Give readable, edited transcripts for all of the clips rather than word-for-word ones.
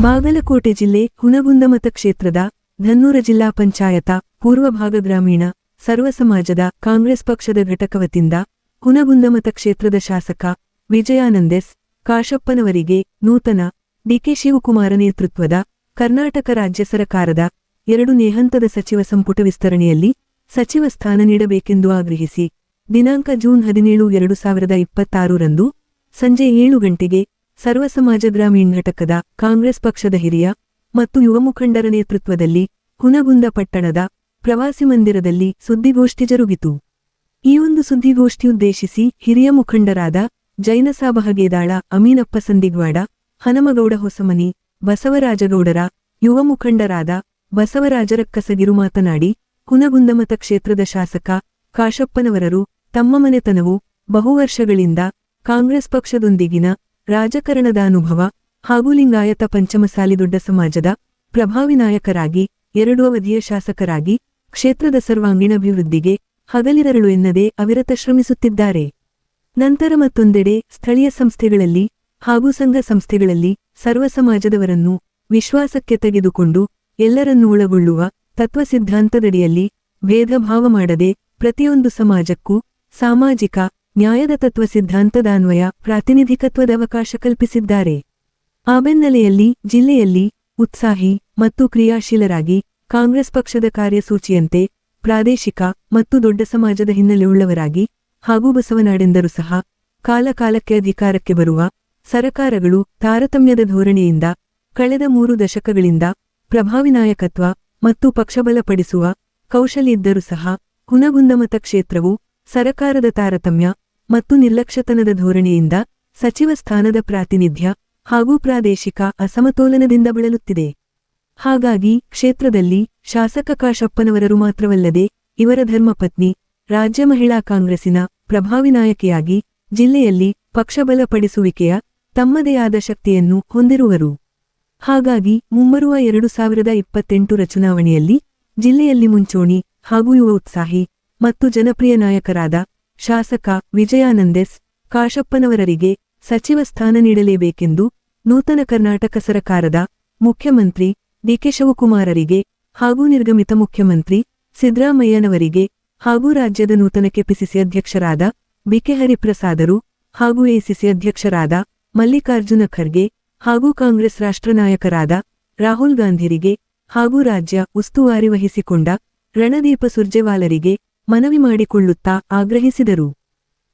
ಬಾಗಲಕೋಟೆ ಜಿಲ್ಲೆ ಹುನಗುಂದ ಮತಕ್ಷೇತ್ರದ ಧನ್ನೂರ ಜಿಲ್ಲಾ ಪಂಚಾಯತ ಪೂರ್ವಭಾಗ ಗ್ರಾಮೀಣ ಸರ್ವ ಸಮಾಜದ ಕಾಂಗ್ರೆಸ್ ಪಕ್ಷದ ಘಟಕವತಿಂದ ಹುನಗುಂದ ಮತಕ್ಷೇತ್ರದ ಶಾಸಕ ವಿಜಯಾನಂದೆಸ್ ಕಾಶಪ್ಪನವರಿಗೆ ನೂತನ ಡಿಕೆ ಶಿವಕುಮಾರ ನೇತೃತ್ವದ ಕರ್ನಾಟಕ ರಾಜ್ಯ ಸರಕಾರದ 2ನೇ ಹಂತದ ಸಚಿವ ಸಂಪುಟ ವಿಸ್ತರಣೆಯಲ್ಲಿ ಸಚಿವ ಸ್ಥಾನ ನೀಡಬೇಕೆಂದು ಆಗ್ರಹಿಸಿ ದಿನಾಂಕ ಜೂನ್ 17, 2026 ರಂದು ಸಂಜೆ 7 ಗಂಟೆಗೆ ಸರ್ವ ಸಮಾಜ ಗ್ರಾಮೀಣ ಘಟಕದ ಕಾಂಗ್ರೆಸ್ ಪಕ್ಷದ ಹಿರಿಯ ಮತ್ತು ಯುವ ಮುಖಂಡರ ನೇತೃತ್ವದಲ್ಲಿ ಹುನಗುಂದ ಪಟ್ಟಣದ ಪ್ರವಾಸಿ ಮಂದಿರದಲ್ಲಿ ಸುದ್ದಿಗೋಷ್ಠಿ ಜರುಗಿತು. ಈ ಒಂದು ಸುದ್ದಿಗೋಷ್ಠಿಯುದ್ದೇಶಿಸಿ ಹಿರಿಯ ಮುಖಂಡರಾದ ಜೈನಸಾಬ ಹಗೇದಾಳ, ಅಮೀನಪ್ಪ ಸಂದಿಗ್ವಾಡ, ಹನಮಗೌಡ ಹೊಸಮನಿ, ಬಸವರಾಜಗೌಡರ, ಯುವ ಮುಖಂಡರಾದ ಬಸವರಾಜರ ಕಸಗಿರು ಮಾತನಾಡಿ, ಹುನಗುಂದ ಮತಕ್ಷೇತ್ರದ ಶಾಸಕ ಕಾಶಪ್ಪನವರರು ತಮ್ಮ ಮನೆತನವು ಬಹುವರ್ಷಗಳಿಂದ ಕಾಂಗ್ರೆಸ್ ಪಕ್ಷದೊಂದಿಗಿನ ರಾಜಕಾರಣದ ಅನುಭವ ಹಾಗೂ ಲಿಂಗಾಯತ ಪಂಚಮಸಾಲಿ ದೊಡ್ಡ ಸಮಾಜದ ಪ್ರಭಾವಿ ನಾಯಕರಾಗಿ 2 ಅವಧಿಯ ಶಾಸಕರಾಗಿ ಕ್ಷೇತ್ರದ ಸರ್ವಾಂಗೀಣಾಭಿವೃದ್ಧಿಗೆ ಹಗಲಿರಳು ಎನ್ನದೇ ಅವಿರತ ಶ್ರಮಿಸುತ್ತಿದ್ದಾರೆ. ನಂತರ ಮತ್ತೊಂದೆಡೆ ಸ್ಥಳೀಯ ಸಂಸ್ಥೆಗಳಲ್ಲಿ ಹಾಗೂ ಸಂಘ ಸಂಸ್ಥೆಗಳಲ್ಲಿ ಸರ್ವ ಸಮಾಜದವರನ್ನು ವಿಶ್ವಾಸಕ್ಕೆ ತೆಗೆದುಕೊಂಡು ಎಲ್ಲರನ್ನೂ ಒಳಗೊಳ್ಳುವ ತತ್ವ ಸಿದ್ಧಾಂತದಡಿಯಲ್ಲಿ ಭೇದ ಭಾವ ಮಾಡದೆ ಪ್ರತಿಯೊಂದು ಸಮಾಜಕ್ಕೂ ಸಾಮಾಜಿಕ ನ್ಯಾಯದ ತತ್ವ ಸಿದ್ಧಾಂತದ ಅನ್ವಯ ಪ್ರಾತಿನಿಧಿಕತ್ವದ ಅವಕಾಶ ಕಲ್ಪಿಸಿದ್ದಾರೆ. ಆ ಬೆನ್ನಲೆಯಲ್ಲಿ ಜಿಲ್ಲೆಯಲ್ಲಿ ಉತ್ಸಾಹಿ ಮತ್ತು ಕ್ರಿಯಾಶೀಲರಾಗಿ ಕಾಂಗ್ರೆಸ್ ಪಕ್ಷದ ಕಾರ್ಯಸೂಚಿಯಂತೆ ಪ್ರಾದೇಶಿಕ ಮತ್ತು ದೊಡ್ಡ ಸಮಾಜದ ಹಿನ್ನೆಲೆಯುಳ್ಳವರಾಗಿ ಹಾಗೂ ಬಸವನಾಡೆಂದರೂ ಸಹ ಕಾಲಕಾಲಕ್ಕೆ ಅಧಿಕಾರಕ್ಕೆ ಬರುವ ಸರಕಾರಗಳು ತಾರತಮ್ಯದ ಧೋರಣೆಯಿಂದ ಕಳೆದ 3 ದಶಕಗಳಿಂದ ಪ್ರಭಾವಿ ನಾಯಕತ್ವ ಮತ್ತು ಪಕ್ಷಬಲಪಡಿಸುವ ಕೌಶಲ್ಯ ಇದ್ದರೂ ಸಹ ಹುನಗುಂದ ಮತಕ್ಷೇತ್ರವು ಸರಕಾರದ ತಾರತಮ್ಯ ಮತ್ತು ನಿರ್ಲಕ್ಷ್ಯತನದ ಧೋರಣೆಯಿಂದ ಸಚಿವ ಸ್ಥಾನದ ಪ್ರಾತಿನಿಧ್ಯ ಹಾಗೂ ಪ್ರಾದೇಶಿಕ ಅಸಮತೋಲನದಿಂದ ಬಳಲುತ್ತಿದೆ. ಹಾಗಾಗಿ ಕ್ಷೇತ್ರದಲ್ಲಿ ಶಾಸಕ ಕಾಶಪ್ಪನವರರು ಮಾತ್ರವಲ್ಲದೆ ಇವರ ಧರ್ಮಪತ್ನಿ ರಾಜ್ಯ ಮಹಿಳಾ ಕಾಂಗ್ರೆಸ್ಸಿನ ಪ್ರಭಾವಿ ನಾಯಕಿಯಾಗಿ ಜಿಲ್ಲೆಯಲ್ಲಿ ಪಕ್ಷಬಲಪಡಿಸುವಿಕೆಯ ತಮ್ಮದೇ ಆದ ಶಕ್ತಿಯನ್ನು ಹೊಂದಿರುವರು. ಹಾಗಾಗಿ ಮುಂಬರುವ 2028 ಚುನಾವಣೆಯಲ್ಲಿ ಜಿಲ್ಲೆಯಲ್ಲಿ ಮುಂಚೂಣಿ ಹಾಗೂ ಯುವ ಉತ್ಸಾಹಿ ಮತ್ತು ಜನಪ್ರಿಯ ನಾಯಕರಾದ ಶಾಸಕ ವಿಜಯಾನಂದೆಸ್ ಕಾಶಪ್ಪನವರರಿಗೆ ಸಚಿವ ಸ್ಥಾನ ನೀಡಲೇಬೇಕೆಂದು ನೂತನ ಕರ್ನಾಟಕ ಸರಕಾರದ ಮುಖ್ಯಮಂತ್ರಿ ಡಿಕೆ ಶಿವಕುಮಾರರಿಗೆ ಹಾಗೂ ನಿರ್ಗಮಿತ ಮುಖ್ಯಮಂತ್ರಿ ಸಿದ್ದರಾಮಯ್ಯನವರಿಗೆ ಹಾಗೂ ರಾಜ್ಯದ ನೂತನ ಕೆಪಿಸಿಸಿ ಅಧ್ಯಕ್ಷರಾದ ಬಿಕೆ ಹರಿಪ್ರಸಾದರು ಹಾಗೂ ಎಸಿಸಿ ಅಧ್ಯಕ್ಷರಾದ ಮಲ್ಲಿಕಾರ್ಜುನ ಖರ್ಗೆ ಹಾಗೂ ಕಾಂಗ್ರೆಸ್ ರಾಷ್ಟ್ರ ನಾಯಕರಾದ ರಾಹುಲ್ ಗಾಂಧಿರಿಗೆ ಹಾಗೂ ರಾಜ್ಯ ಉಸ್ತುವಾರಿ ವಹಿಸಿಕೊಂಡ ರಣದೀಪ ಸುರ್ಜೇವಾಲರಿಗೆ ಮನವಿ ಮಾಡಿಕೊಳ್ಳುತ್ತಾ ಆಗ್ರಹಿಸಿದರು.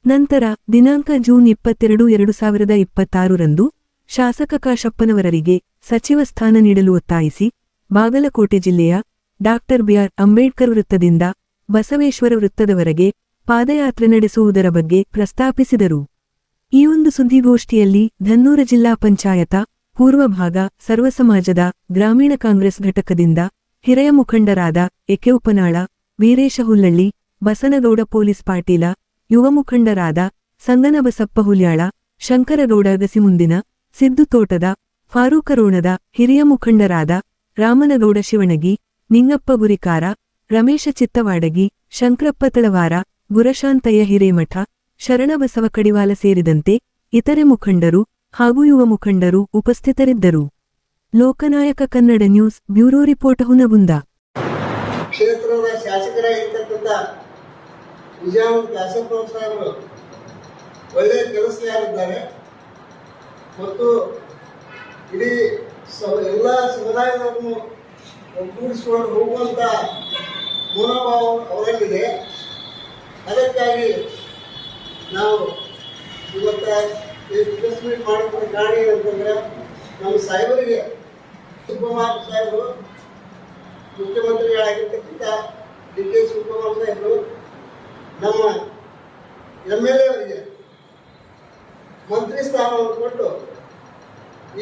ನಂತರ ದಿನಾಂಕ ಜೂನ್ 22, 2026 ರಂದು ಶಾಸಕ ಕಾಶಪ್ಪನವರರಿಗೆ ಸಚಿವ ಸ್ಥಾನ ನೀಡಲು ಒತ್ತಾಯಿಸಿ ಬಾಗಲಕೋಟೆ ಜಿಲ್ಲೆಯ ಡಾ. ಬಿ.ಆರ್. ಅಂಬೇಡ್ಕರ್ ವೃತ್ತದಿಂದ ಬಸವೇಶ್ವರ ವೃತ್ತದವರೆಗೆ ಪಾದಯಾತ್ರೆ ನಡೆಸುವುದರ ಬಗ್ಗೆ ಪ್ರಸ್ತಾಪಿಸಿದರು. ಈ ಒಂದು ಸುದ್ದಿಗೋಷ್ಠಿಯಲ್ಲಿ ಧನ್ನೂರ ಜಿಲ್ಲಾ ಪಂಚಾಯತ ಪೂರ್ವಭಾಗ ಸರ್ವ ಸಮಾಜದ ಗ್ರಾಮೀಣ ಕಾಂಗ್ರೆಸ್ ಘಟಕದಿಂದ ಹಿರಿಯ ಮುಖಂಡರಾದ ಎಕೆ ಉಪನಾಳ, ವೀರೇಶ ಹುಲ್ಲಳ್ಳಿ, ಬಸನಗೌಡ ಪೊಲೀಸ್ ಪಾಟೀಲ, ಯುವ ಮುಖಂಡರಾದ ಸಂಗನಬಸಪ್ಪ ಹುಲ್ಯಾಳ, ಶಂಕರಗೌಡ ಅಗಸಿಮುಂದಿನ, ಸಿದ್ದು ತೋಟದ, ಫಾರೂಕರೋಣದ, ಹಿರಿಯ ಮುಖಂಡರಾದ ರಾಮನಗೌಡ ಶಿವಣಗಿ, ನಿಂಗಪ್ಪ ಗುರಿಕಾರ, ರಮೇಶ ಚಿತ್ತವಾಡಗಿ, ಶಂಕರಪ್ಪ ತಳವಾರ, ಗುರಶಾಂತಯ್ಯ ಹಿರೇಮಠ, ಶರಣಬಸವ ಕಡಿವಾಲ ಸೇರಿದಂತೆ ಇತರೆ ಮುಖಂಡರು ಹಾಗೂ ಯುವ ಮುಖಂಡರು ಉಪಸ್ಥಿತರಿದ್ದರು. Lokanayaka Kannada news bureau report Hungund. ಕ್ಷೇತ್ರದ ಶಾಸಕರಾಗಿರ್ತಕ್ಕಂಥ ವಿಜಯಾನಂದ ಕಾಶಪ್ಪ ಸಾಹೇಬರು ಒಳ್ಳೆಯ ಕೆಲಸಗಾರಿದ್ದಾರೆ ಮತ್ತು ಇಡೀ ಎಲ್ಲ ಸಮುದಾಯದವರನ್ನು ಒಗ್ಗೂಡಿಸಿಕೊಂಡು ಹೋಗುವಂಥ ಮನೋಭಾವ ಅವರಲ್ಲಿದೆ. ಅದಕ್ಕಾಗಿ ನಾವು ಇವತ್ತು ಪ್ರೆಸ್ ಮೀಟ್ ಮಾಡೋದ್ರ ಕಾರಣ ಏನಂತಂದ್ರೆ ನಮ್ಮ ಸಾಹೇಬರಿಗೆ ಶಿವಕುಮಾರ್ ಸಾಹೇಬರು ಮುಖ್ಯಮಂತ್ರಿಗಳಾಗಿರ್ತಕ್ಕಂಥ ಡಿ ಕೆ ಶಿವಕುಮಾರ್ ಸಾಹೇಬರು ನಮ್ಮ MLA ಅವರಿಗೆ ಮಂತ್ರಿ ಸ್ಥಾನವನ್ನು ಕೊಟ್ಟು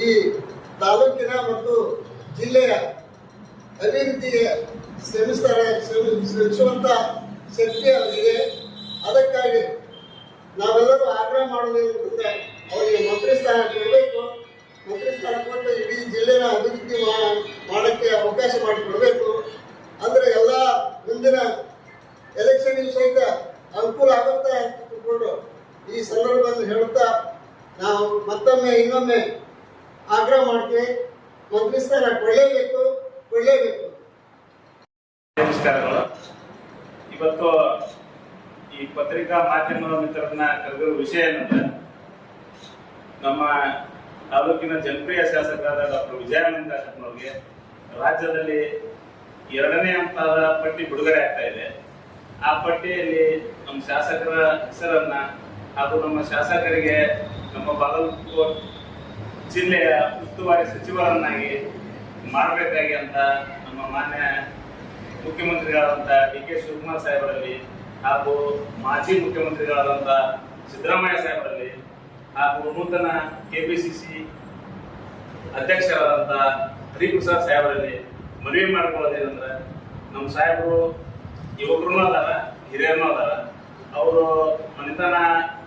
ಈ ತಾಲೂಕಿನ ಮತ್ತು ಜಿಲ್ಲೆಯ ಅಭಿವೃದ್ಧಿಗೆ ಶ್ರಮಿಸುವಂಥ ಶಕ್ತಿ ಅವರಿಗೆ. ಅದಕ್ಕಾಗಿ ನಾವೆಲ್ಲರೂ ಆಗ್ರಹ ಮಾಡೋದೇನಂತಂದ್ರೆ ಅವರಿಗೆ ಮಂತ್ರಿ ಸ್ಥಾನ ಕೊಡಬೇಕು. ಮಂತ್ರಿ ಸ್ಥಾನ ಕೊಟ್ಟು ಇಡೀ ಜಿಲ್ಲೆನ ಅಭಿವೃದ್ಧಿ ಮಾಡೋಕ್ಕೆ ಅವಕಾಶ ಮಾಡಿಕೊಡಬೇಕು. ಅಂದರೆ ಎಲ್ಲ ಮುಂದಿನ ಎಲೆಕ್ಷನ್ಗೆ ಸಹಿತ ಅನುಕೂಲ ಆಗುತ್ತೆ ಅಂತಕೊಂಡು ಈ ಸಂದರ್ಭದಲ್ಲಿ ಹೇಳುತ್ತಾ ನಾವು ಮತ್ತೊಮ್ಮೆ ಇನ್ನೊಮ್ಮೆ ಆಗ್ರಹ ಮಾಡ್ತೀವಿ. ಮಂತ್ರಿ ಸ್ಥಾನ ಕೊಡಲೇಬೇಕು. ನಮಸ್ಕಾರಗಳು. ಇವತ್ತು ಈ ಪತ್ರಿಕಾ ಮಾಧ್ಯಮದ ಮಿತ್ರರನ್ನ ಕರೆದಿರುವ ವಿಷಯ ಏನಂದ್ರೆ, ನಮ್ಮ ತಾಲೂಕಿನ ಜನಪ್ರಿಯ ಶಾಸಕರಾದ ಡಾಕ್ಟರ್ ವಿಜಯಾನಂದ ಕಾಶಪ್ಪನವರಿಗೆ ರಾಜ್ಯದಲ್ಲಿ 2ನೇ ಹಂತದ ಪಟ್ಟಿ ಬಿಡುಗಡೆ ಆಗ್ತಾ ಇದೆ. ಆ ಪಟ್ಟಿಯಲ್ಲಿ ನಮ್ಮ ಶಾಸಕರ ಹೆಸರನ್ನ ಹಾಗೂ ನಮ್ಮ ಶಾಸಕರಿಗೆ ನಮ್ಮ ಬಾಗಲಕೋಟೆ ಜಿಲ್ಲೆಯ ಉಸ್ತುವಾರಿ ಸಚಿವರನ್ನಾಗಿ ಮಾಡಬೇಕಾಗಿ ಅಂತ ನಮ್ಮ ಮಾನ್ಯ ಮುಖ್ಯಮಂತ್ರಿಗಳಾದಂಥ ಡಿ.ಕೆ. ಶಿವಕುಮಾರ್ ಸಾಹೇಬರಲ್ಲಿ ಹಾಗೂ ಮಾಜಿ ಮುಖ್ಯಮಂತ್ರಿಗಳಾದಂಥ ಸಿದ್ದರಾಮಯ್ಯ ಸಾಹೇಬರಲ್ಲಿ ಹಾಗೂ ನೂತನ ಕೆಪಿಸಿಸಿ ಅಧ್ಯಕ್ಷರಾದಂಥ ಹರಿಪ್ರಸಾದ್ ಸಾಹೇಬರಲ್ಲಿ ಮನವಿ ಮಾಡ್ಕೊಳ್ಳೋದೇನಂದ್ರೆ, ನಮ್ಮ ಸಾಹೇಬರು ಯುವಕರು ಅದಾರ, ಹಿರಿಯರು ಅದಾರ. ಅವರು ಮನೆತನ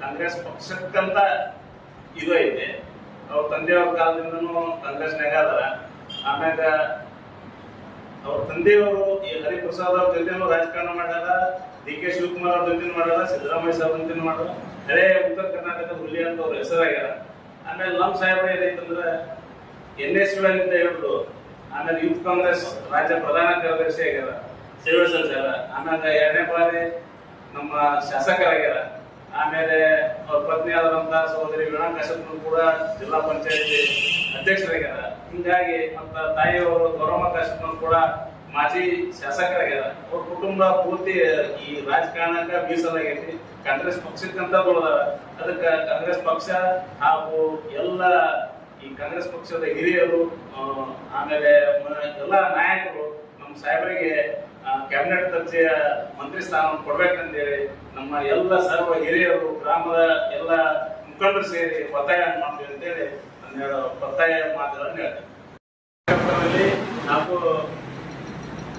ಕಾಂಗ್ರೆಸ್ ಪಕ್ಷಕ್ಕಂತ ಇದು ಐತೆ. ಅವ್ರ ತಂದೆಯವ್ರ ಕಾಲದಿಂದನೂ ಕಾಂಗ್ರೆಸ್ನಾಗ ಅದಾರ. ಆಮ್ಯಾಗ ಅವ್ರ ತಂದೆಯವರು ಈ ಹರಿಪ್ರಸಾದ್ ಅವ್ರ ಜೊತೆನೂ ರಾಜಕಾರಣ ಮಾಡ್ಯಾರ, ಡಿ.ಕೆ. ಶಿವಕುಮಾರ್ ಅವ್ರ ಜೊತೆ ಮಾಡ್ಯಾರ, ಸಿದ್ದರಾಮಯ್ಯ ಸಾಹೇಬ್ ಜೊತೆ ಮಾಡ್ಯಾರ. ಹಳೆ ಉತ್ತರ ಕರ್ನಾಟಕದ ಹುಲಿ ಅಂತ ಅವ್ರ ಹೆಸರಾಗ್ಯಾರ. ಆಮೇಲೆ ನಮ್ಮ ಸಾಹೇಬ್ರ ಏನೈತಂದ್ರೆ NSY ಅಂತ ಹೇಳಿದ್ರು. ಆಮೇಲೆ ಯೂತ್ ಕಾಂಗ್ರೆಸ್ ರಾಜ್ಯ ಪ್ರಧಾನ ಕಾರ್ಯದರ್ಶಿ ಆಗ್ಯಾರ, ಸೇವೆ ಸಲ್ಲಿಸ್ಯಾರ. ಆಮೇಲೆ 2ನೇ ಬಾರಿ ನಮ್ಮ ಶಾಸಕರಾಗ್ಯಾರ. ಆಮೇಲೆ ಅವ್ರ ಪತ್ನಿ ಆದಂತ ಸಹೋದರಿ ವೀಣಾ ಕಾಶಪ್ಪನವರು ಕೂಡ ಜಿಲ್ಲಾ ಪಂಚಾಯತಿ ಅಧ್ಯಕ್ಷರಾಗ್ಯಾರ. ಹಿಂಗಾಗಿ ಮತ್ತ ತಾಯಿಯವರು ಗೌರಮ್ಮ ಕಾಶಪ್ಪನವರು ಕೂಡ ಮಾಜಿ ಶಾಸಕರಾಗ್ಯಾರ. ಅವ್ರ ಕುಟುಂಬ ಪೂರ್ತಿ ಈ ರಾಜಕಾರಣಕ್ಕ ಮೀಸಲಾಗೈತಿ. ಕಾಂಗ್ರೆಸ್ ಪಕ್ಷಕ್ಕಂತ ಬೆಳೆದಾರ. ಅದಕ್ಕೆ ಕಾಂಗ್ರೆಸ್ ಪಕ್ಷ ಹಾಗೂ ಎಲ್ಲ ಈ ಕಾಂಗ್ರೆಸ್ ಪಕ್ಷದ ಹಿರಿಯರು ಆಮೇಲೆ ಎಲ್ಲ ನಾಯಕರು ನಮ್ಮ ಸಾಹೇಬರಿಗೆ ಕ್ಯಾಬಿನೆಟ್ ದರ್ಜೆಯ ಮಂತ್ರಿ ಸ್ಥಾನವನ್ನು ಕೊಡ್ಬೇಕಂತೇಳಿ ನಮ್ಮ ಎಲ್ಲ ಸರ್ವ ಹಿರಿಯರು, ಗ್ರಾಮದ ಎಲ್ಲ ಮುಖಂಡರು ಸೇರಿ ಒತ್ತಾಯ ಮಾಡ್ತೀವಿ ಅಂತೇಳಿ ನಾನು ಒತ್ತಾಯ ಮಾತುಗಳನ್ನು ಹೇಳ್ತೇನೆ. ಹಾಗೂ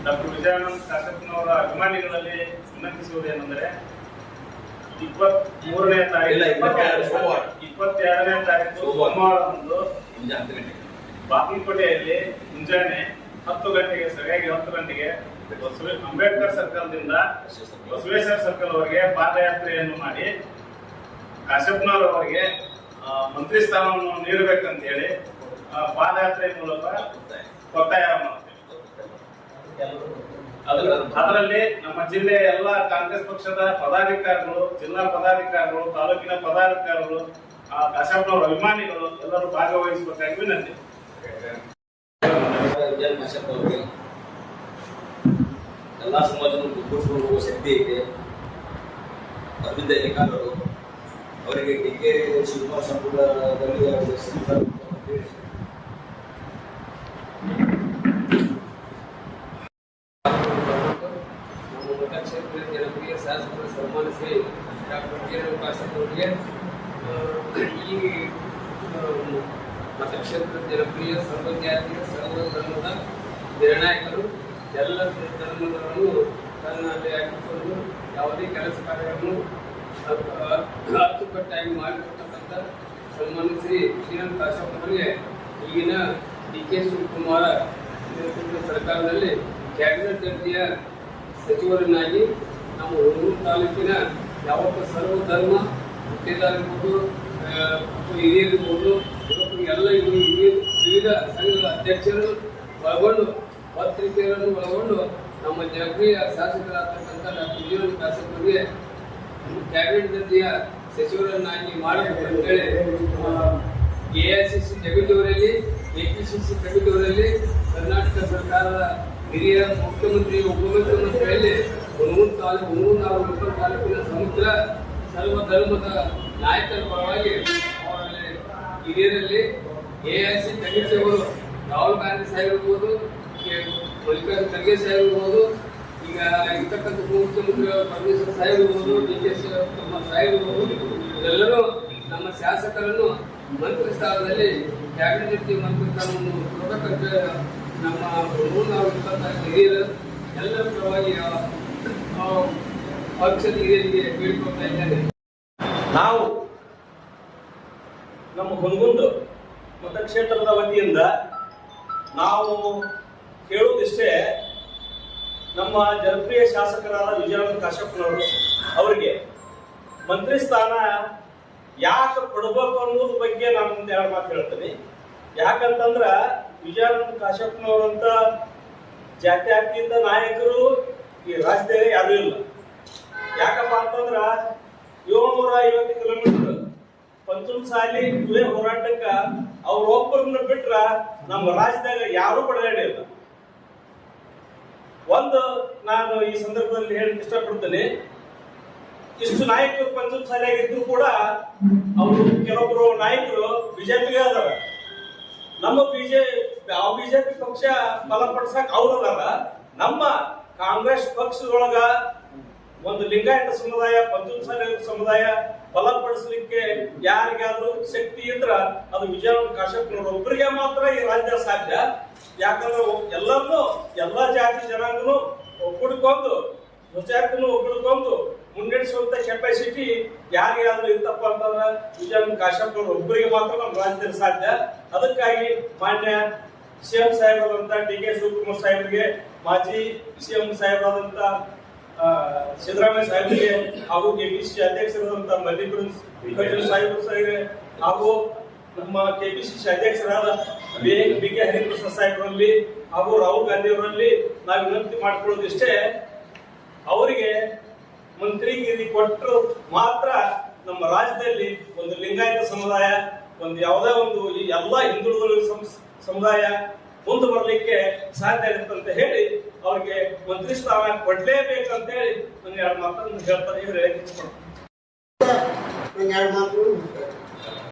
ಡಾಕ್ಟರ್ ವಿಜಯಾನಂದ ಕಾಶಪ್ಪನವರ ಅಭಿಮಾನಿಗಳಲ್ಲಿ ವಿನಂತಿಸುವುದೇನೆಂದರೆ, 22ನೇ ತಾರೀಕು ಸೋಮವಾರದಂದು ಬಾಗಲಕೋಟೆಯಲ್ಲಿ ಮುಂಜಾನೆ 10 ಗಂಟೆಗೆ, ಸರಿಯಾಗಿ 10 ಗಂಟೆಗೆ ಅಂಬೇಡ್ಕರ್ ಸರ್ಕಲ್ದಿಂದ ಬಸವೇಶ್ವರ ಸರ್ಕಲ್ ವರೆಗೆ ಪಾದಯಾತ್ರೆಯನ್ನು ಮಾಡಿ ಕಾಶಪ್ಪನವರವರಿಗೆ ಮಂತ್ರಿ ಸ್ಥಾನವನ್ನು ನೀಡಬೇಕಂತ ಹೇಳಿ ಪಾದಯಾತ್ರೆ ಮೂಲಕ ಒತ್ತಾಯ ಮಾಡ್ತೇವೆ. ಅದರಲ್ಲಿ ನಮ್ಮ ಜಿಲ್ಲೆಯ ಎಲ್ಲ ಕಾಂಗ್ರೆಸ್ ಪಕ್ಷದ ಪದಾಧಿಕಾರಿಗಳು, ಜಿಲ್ಲಾ ಪದಾಧಿಕಾರಿಗಳು, ತಾಲೂಕಿನ ಪದಾಧಿಕಾರಿಗಳು, ಕಾಶಪ್ಪನವರ ಅಭಿಮಾನಿಗಳು ಎಲ್ಲರೂ ಭಾಗವಹಿಸಬೇಕಾಗಿ ವಿನಂತಿ. ಎಲ್ಲ ಸಮಾಜವನ್ನು ಒಗ್ಗೂಡಿಸಿಕೊಳ್ಳುವ ಶಕ್ತಿ ಇದೆ. ಅರವಿಂದ ಎಲೆಕಾರರು ಅವರಿಗೆ ಡಿ.ಕೆ. ಶಿವಕುಮಾರ್ ಸಂಪುಟದಲ್ಲಿ ನಮ್ಮ ಮತಕ್ಷೇತ್ರದ ಜನಪ್ರಿಯ ಶಾಸಕರು ಸನ್ಮಾನ ಶ್ರೀ ಡಾಕ್ಟರ್ ವಿಜಯಾನಂದ ಕಾಶಪ್ಪ ಅವರಿಗೆ ಈ ಮತಕ್ಷೇತ್ರದ ಜನಪ್ರಿಯ ಸರ್ವಜಾತಿಯ ಸರ್ವ ಧರ್ಮದ ನಿರ್ಣಾಯಕರು, ಎಲ್ಲ ಧರ್ಮದವರನ್ನು ತನ್ನಲ್ಲಿ ಹಾಕಿಕೊಂಡು ಯಾವುದೇ ಕೆಲಸ ಕಾರ್ಯಗಳನ್ನು ಅಚ್ಚುಕಟ್ಟಾಗಿ ಮಾಡಿಕೊಡ್ತಕ್ಕಂಥ ಸನ್ಮಾನ್ಯ ಶ್ರೀ ವಿಜಯಾನಂದ ಕಾಶಪ್ಪ ಅವರಿಗೆ ಈಗಿನ ಡಿ.ಕೆ. ಶಿವಕುಮಾರ ನೇತೃತ್ವದ ಸರ್ಕಾರದಲ್ಲಿ ಕ್ಯಾಬಿನೆಟ್ ದರ್ಜೆಯ ಸಚಿವರನ್ನಾಗಿ ನಮ್ಮ ಹುಣಸೂರು ತಾಲೂಕಿನ ಯಾವತ್ತೂ ಸರ್ವ ಧರ್ಮ ಹುದ್ದೆದಾರರಿರ್ಬೋದು, ಹಿರಿಯರಿರ್ಬೋದು, ಯುವಕರು ಎಲ್ಲ ವಿವಿಧ ಸಂಘಗಳ ಅಧ್ಯಕ್ಷರು ಒಳಗೊಂಡು, ಪತ್ರಿಕೆಗಳನ್ನು ಒಳಗೊಂಡು ನಮ್ಮ ಜನಪ್ರಿಯ ಶಾಸಕರಾಗಿರ್ತಕ್ಕಂಥ ಡಾಕ್ಟರ್ ವಿಜಯಾನಂದ ಕಾಶಪ್ಪರಿಗೆ ಕ್ಯಾಬಿನೆಟ್ ದರ್ಜೆಯ ಸಚಿವರನ್ನಾಗಿ ಮಾಡಬೇಕು ಅಂತೇಳಿ AICC ಕಮಿಟಿಯವರಲ್ಲಿ, APCC ಕಮಿಟಿಯವರಲ್ಲಿ, ಕರ್ನಾಟಕ ಸರ್ಕಾರದ ಹಿರಿಯ ಮುಖ್ಯಮಂತ್ರಿ, ಉಪಮುಖ್ಯಮಂತ್ರಿಗಳಲ್ಲಿ ಹುಣಸೂರು ತಾಲೂಕಿನ ಸಮುದ್ರ ಸರ್ವ ಧರ್ಮದ ನಾಯಕರ ಪರವಾಗಿ ಅವರಲ್ಲಿ ಹಿರಿಯರಲ್ಲಿ AIC ಕಮಿಟಿಯವರು ರಾಹುಲ್ ಗಾಂಧಿ ಸಾಹೇಬ್ ಇರ್ಬೋದು, ಮಲ್ಲಿಕಾರ್ಜುನ ಖರ್ಗೆ ಸಾಹೇಬ್ ಇರ್ಬೋದು, ಈಗ ಇರ್ತಕ್ಕಂಥ ಉಪಮುಖ್ಯಮಂತ್ರಿ ಪರಮೇಶ್ವರ್ ಸಾಹೇಬ್ ಇರ್ಬೋದು, ಡಿ.ಕೆ. ಶಿವಕುಮಾರ್ ಸಾಹೇಬ್ ಇರ್ಬೋದು, ಇವರೆಲ್ಲರೂ ನಮ್ಮ ಶಾಸಕರನ್ನು ಮಂತ್ರಿ ಸ್ಥಾನದಲ್ಲಿ ಕ್ಯಾಬಿನೆಟ್ ದರ್ಜೆ ಮಂತ್ರಿ ಸ್ಥಾನವನ್ನು ಕೊಡಬೇಕಂತ ನಮ್ಮ 324 ಹಿರಿಯರು ಎಲ್ಲರ ಪರವಾಗಿ ಪಕ್ಷದ ಹಿರಿಯರಿಗೆ ಬೇಡಿಕೊಳ್ತಾ ಇದ್ದೇನೆ. ನಾವು ನಮ್ಮ ಹುನಗುಂದ ಮತಕ್ಷೇತ್ರದ ವತಿಯಿಂದ ನಾವು ಹೇಳುವುದಿಷ್ಟೇ, ನಮ್ಮ ಜನಪ್ರಿಯ ಶಾಸಕರಾದ ವಿಜಯಾನಂದ ಕಾಶಪ್ಪನವರು ಅವರಿಗೆ ಮಂತ್ರಿ ಸ್ಥಾನ ಯಾಕೆ ಕೊಡಬೇಕು ಅನ್ನೋದ್ರ ಬಗ್ಗೆ ನಾನು ಮುಂದೆ 2 ಮಾತು ಹೇಳ್ತೀನಿ. ಯಾಕಂತಂದ್ರ ವಿಜಯಾನಂದ ಕಾಶ್ಯಪ್ನವರಂತ ಜಾತ್ಯತೀತ ನಾಯಕರು ಈ ರಾಜ್ಯದಾಗ ಯಾರು ಇಲ್ಲ. ಯಾಕಪ್ಪ ಅಂತಂದ್ರ 750 ಕಿಲೋಮೀಟರ್ ಪಂಚಮಸಾಲಿ ಇದೇ ಹೋರಾಟಕ್ಕ ಅವ್ರೊಬ್ಬರನ್ನ ಬಿಟ್ರ ನಮ್ಮ ರಾಜ್ಯದಾಗ ಯಾರು ಪಡೆದಾಡಿಲ್ಲ. ಒಂದು ನಾನು ಈ ಸಂದರ್ಭದಲ್ಲಿ ಹೇಳಕ್ ಇಷ್ಟಪಡ್ತೇನೆ, ಇಷ್ಟು ನಾಯಕರು ಪಂಚಮಸಾಲಿಯಾಗಿದ್ರು ಕೂಡ ಅವರು ಕೆಲವೊಬ್ರು ನಾಯಕರು ಬಿಜೆಪಿಗೆ ಅದಾರ. ನಮ್ಮ ಬಿಜೆಪಿ ಪಕ್ಷ ಬಲಪಡಿಸಕ್ ಅವ್ರದಾರ. ನಮ್ಮ ಕಾಂಗ್ರೆಸ್ ಪಕ್ಷದೊಳಗ ಒಂದು ಲಿಂಗಾಯತ ಸಮುದಾಯ, ಪಂಚಮಸಾಲಿ ಸಮುದಾಯ ಬಲಪಡಿಸಲಿಕ್ಕೆ ಯಾರಿಗಾದ್ರೂ ಶಕ್ತಿ ಇದ್ರ ಅದು ವಿಜಯಾನಂದ ಕಾಶ್ಯಪ್ನವ್ರ ಒಬ್ಬರಿಗೆ ಮಾತ್ರ ಈ ರಾಜ್ಯ ಸಾಧ್ಯ. ಯಾಕಂದ್ರೆ ಎಲ್ಲರನ್ನೂ ಎಲ್ಲಾ ಜಾತಿ ಜನಾಂಗನು ಒಗ್ಗೂಡಿಕೊಂಡು ಸ್ವಜಾತಿನೂ ಒಗ್ಗೂಡಿಕೊಂಡು ಮುನ್ನಡೆಸುವಂತ ಕೆಪಾಸಿಟಿ ಯಾರಿಗಾದ್ರೂ ಇತ್ತಪ್ಪ ಅಂತಂದ್ರೆ ವಿಜಯಾನಂದ ಕಾಶ್ಯಪ್ನವ್ರ ಒಬ್ಬರಿಗೆ ಮಾತ್ರ ನಮ್ಮ ರಾಜ್ಯದಲ್ಲಿ ಸಾಧ್ಯ. ಅದಕ್ಕಾಗಿ ಮಾನ್ಯ ಸಿಎಂ ಸಾಹೇಬರಾದಂತ ಡಿ.ಕೆ. ಶಿವಕುಮಾರ್ ಸಾಹೇಬರಿಗೆ, ಮಾಜಿ ಸಿಎಂ ಸಾಹೇಬರಾದಂತ ಸಿದ್ದರಾಮಯ್ಯ ಸಾಹೇಬರಿಗೆ ಹಾಗೂ ಕೆಪಿಸಿಸಿ ಅಧ್ಯಕ್ಷರಾದಂತ ಮಲ್ಲಿಕಾರ್ಜುನ ಸಾಹೇಬರಿಗೆ ಹಾಗೂ ನಮ್ಮ ಕೆಪಿಸಿಸಿ ಅಧ್ಯಕ್ಷರಾದ ಬಿ.ಕೆ. ಹರಿಪ್ರಸಾದ್ ಸಾಹೇಬರಲ್ಲಿ ಹಾಗೂ ರಾಹುಲ್ ಗಾಂಧಿ ಅವರಲ್ಲಿ ನಾವು ವಿನಂತಿ ಮಾಡಿಕೊಳ್ಳೋದಿಷ್ಟೇ, ಅವರಿಗೆ ಮಂತ್ರಿಗಿರಿ ಕೊಟ್ಟರು ಮಾತ್ರ ನಮ್ಮ ರಾಜ್ಯದಲ್ಲಿ ಒಂದು ಲಿಂಗಾಯತ ಸಮುದಾಯ, ಒಂದು ಯಾವುದೇ ಒಂದು ಎಲ್ಲ ಹಿಂದುಳಿದ ಸಮುದಾಯ ಮುಂದೆ ಬರಲಿಕ್ಕೆ ಸಾಧ್ಯ ಆಗುತ್ತೆ ಅಂತ ಹೇಳಿ ಅವ್ರಿಗೆ ಮಂತ್ರಿ ಸ್ಥಾನ ಕೊಡ್ಲೇಬೇಕಂತ ಹೇಳಿ ನಂಗೆ 2 ಮಾತನ್ನು ಹೇಳ್ತಾರೆ. ನಂಗೆ 2 ಮಾತು